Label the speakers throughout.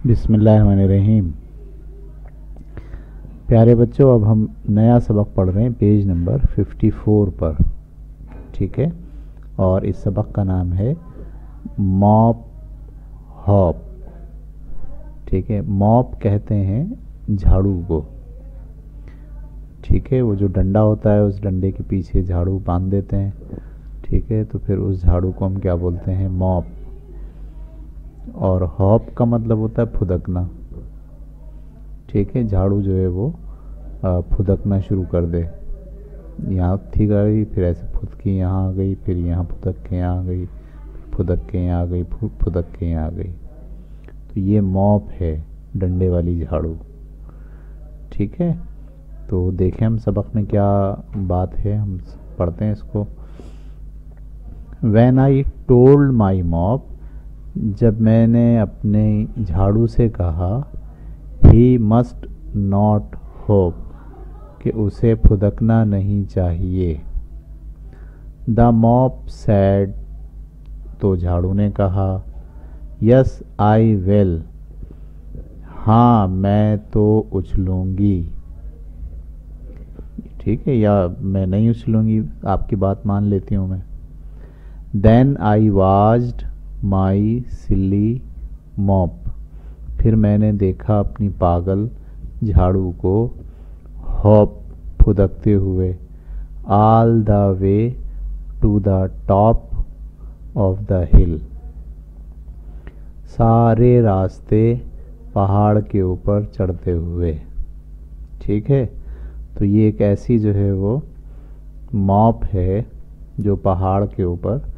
Speaker 1: बिस्मिल्लाहिर्रहमानिर्रहीम। प्यारे बच्चों, अब हम नया सबक पढ़ रहे हैं पेज नंबर 54 पर। ठीक है, और इस सबक का नाम है मॉप हॉप। ठीक है, मॉप कहते हैं झाड़ू को। ठीक है, वो जो डंडा होता है उस डंडे के पीछे झाड़ू बांध देते हैं। ठीक है, तो फिर उस झाड़ू को हम क्या बोलते हैं? मॉप। और हॉप का मतलब होता है फुदकना। ठीक है, झाड़ू जो है वो फुदकना शुरू कर दे। यहाँ थी गई, फिर ऐसे फुदकी यहाँ आ गई, फिर यहाँ फुदक के यहाँ आ गई, फुदक के यहाँ आ गई, फुदक के यहाँ आ गई। तो ये मॉप है, डंडे वाली झाड़ू। ठीक है, तो देखें हम सबक में क्या बात है, हम पढ़ते हैं इसको। When I told my mop, जब मैंने अपने झाड़ू से कहा, he must not hope, कि उसे फुदकना नहीं चाहिए। The mop said, तो झाड़ू ने कहा, Yes I will, हाँ मैं तो उछलूंगी। ठीक है, या मैं नहीं उछलूंगी, आपकी बात मान लेती हूँ मैं। Then I washed my silly mop, फिर मैंने देखा अपनी पागल झाड़ू को हॉप फुदकते हुए all the way to the top of the hill, सारे रास्ते पहाड़ के ऊपर चढ़ते हुए। ठीक है, तो ये एक ऐसी जो है वो मॉप है जो पहाड़ के ऊपर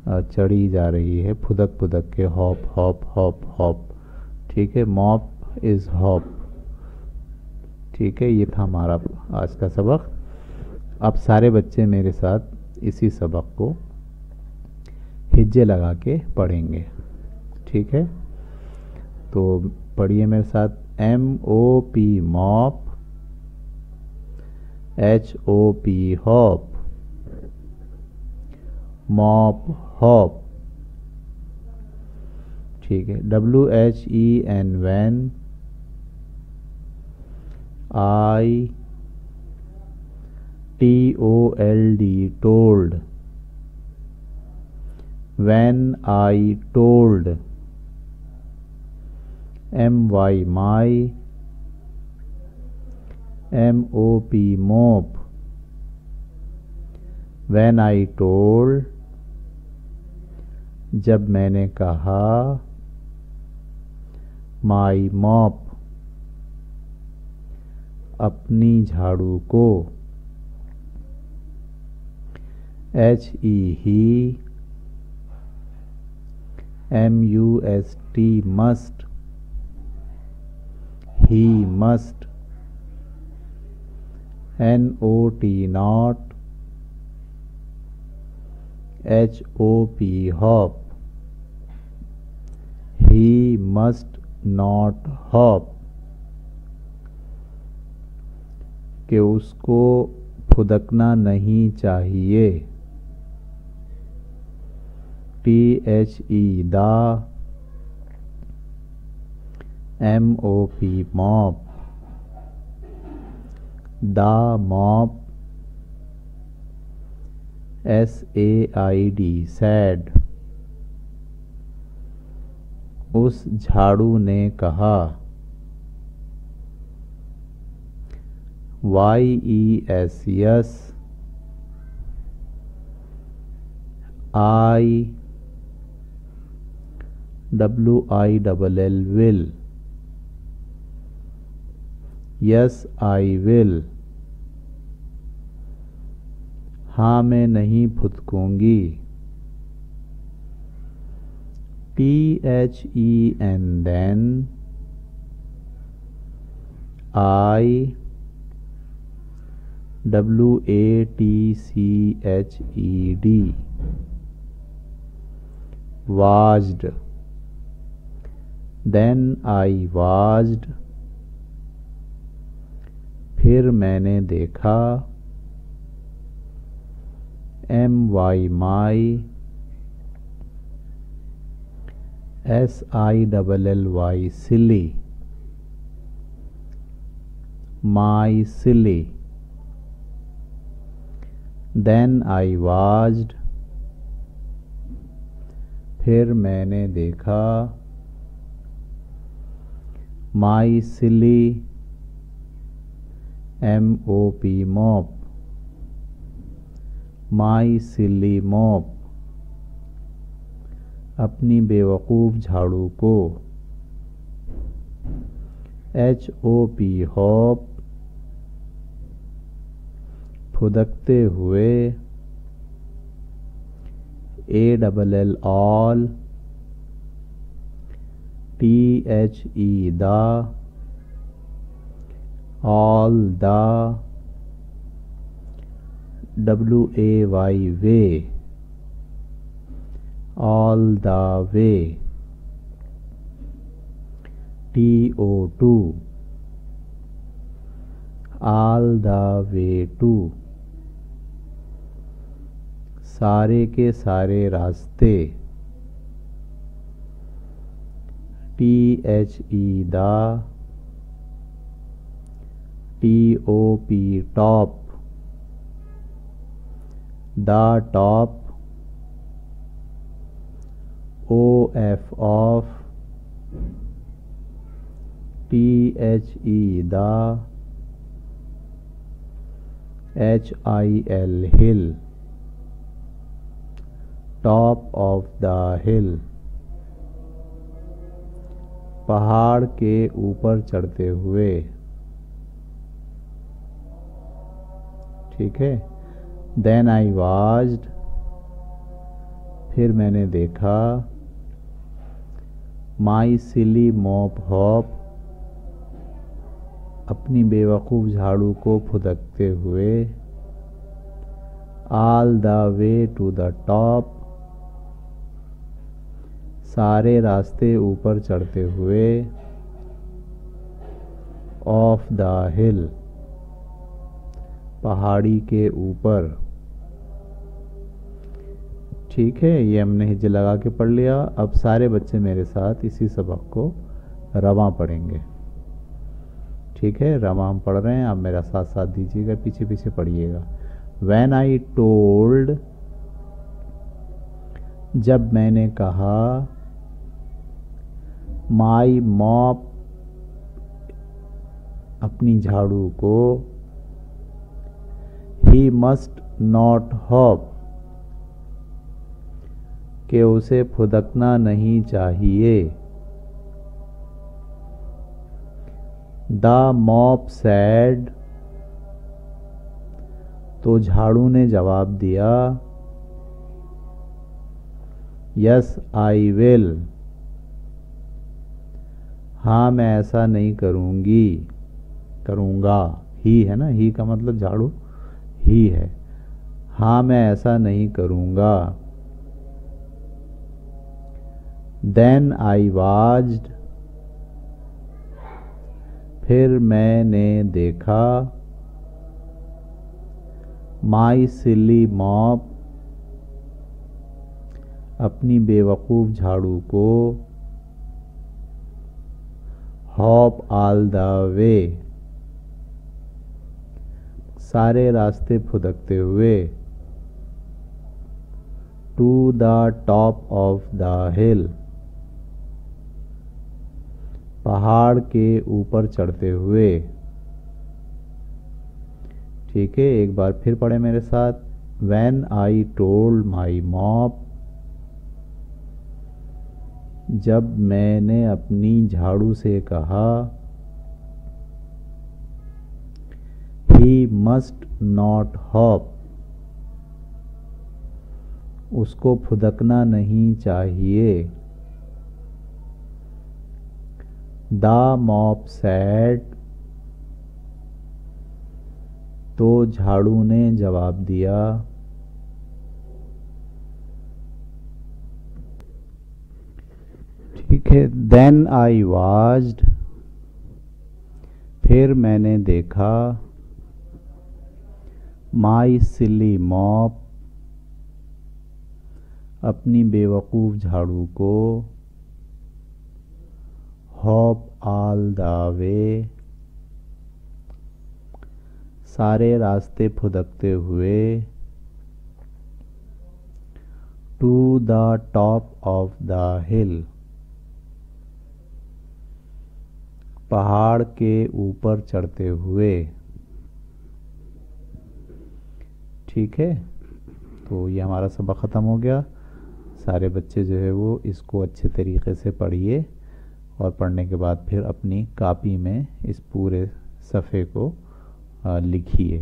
Speaker 1: चढ़ी जा रही है, फुदक फुदक के, हॉप हॉप हॉप हॉप। ठीक है, मॉप इज हॉप। ठीक है, ये था हमारा आज का सबक। अब सारे बच्चे मेरे साथ इसी सबक को हिज्जे लगा के पढ़ेंगे। ठीक है, तो पढ़िए मेरे साथ। MOP mop, HOP hop, mop hop. ठीक है, WHEN when, ITOLD told, when I told, MY my, MOP mop, when I told, जब मैंने कहा, my mop, अपनी झाड़ू को, HE he, MUST must, he must, NOT not, HOP hop, he must not hop, कि उसको फुदकना नहीं चाहिए। THE दा, MOP mop, दा मॉप, SAID सैड, उस झाड़ू ने कहा। YES yes, IWILL will, yes I will, हाँ मैं नहीं फुदकूंगी। THEN then, WATCHED washed, then I washed, फिर मैंने देखा। MY my, SILLY silly, my silly. Then I watched, फिर मैंने देखा, my silly MOP mop, my silly mop, अपनी बेवकूफ़ झाड़ू को, HOP हॉप, फुदकते हुए, ALL all, THE the, all the, WAY way, all the way, TO2, all the way to, सारे के सारे रास्ते, THE the, TOP top, the top, OF off, THE the, HIL hill, top of the hill, पहाड़ के ऊपर चढ़ते हुए। ठीक है। Then I watched, फिर मैंने देखा, My silly mop hop, अपनी बेवकूफ़ झाड़ू को फुदकते हुए, All the way to the top, सारे रास्ते ऊपर चढ़ते हुए, Off the hill, पहाड़ी के ऊपर। ठीक है, ये हमने हिज्जे लगा के पढ़ लिया। अब सारे बच्चे मेरे साथ इसी सबक को रवां पढ़ेंगे। ठीक है, रवां हम पढ़ रहे हैं, आप मेरा साथ साथ दीजिएगा, पीछे पीछे पढ़िएगा। When I told, जब मैंने कहा, My mop, अपनी झाड़ू को, He must not hop, कि उसे फुदकना नहीं चाहिए। The mop said, तो झाड़ू ने जवाब दिया, Yes I will, हाँ मैं ऐसा नहीं करूँगी, करूँगा। ही है ना, ही का मतलब झाड़ू ही है। हाँ मैं ऐसा नहीं करूँगा। Then I watched, फिर मैंने देखा, My silly mop, अपनी बेवकूफ़ झाड़ू को, Hop all the way, सारे रास्ते फुदकते हुए, To the top of the hill, पहाड़ के ऊपर चढ़ते हुए। ठीक है, एक बार फिर पढ़े मेरे साथ। When I told my mop, जब मैंने अपनी झाड़ू से कहा, He must not hop, उसको फुदकना नहीं चाहिए। The mop said, तो झाड़ू ने जवाब दिया। ठीक है। Then I watched, फिर मैंने देखा, My silly mop, अपनी बेवकूफ़ झाड़ू को, दावे, सारे रास्ते फुदकते हुए, to the top of the hill, पहाड़ के ऊपर चढ़ते हुए। ठीक है, तो ये हमारा सबक ख़त्म हो गया। सारे बच्चे जो है वो इसको अच्छे तरीके से पढ़िए और पढ़ने के बाद फिर अपनी कापी में इस पूरे सफ़े को लिखिए।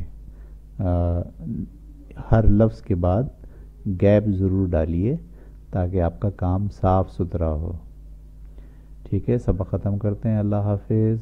Speaker 1: हर लफ्ज़ के बाद गैप ज़रूर डालिए ताकि आपका काम साफ़ सुथरा हो। ठीक है, सबक ख़त्म करते हैं। अल्लाह हाफिज़।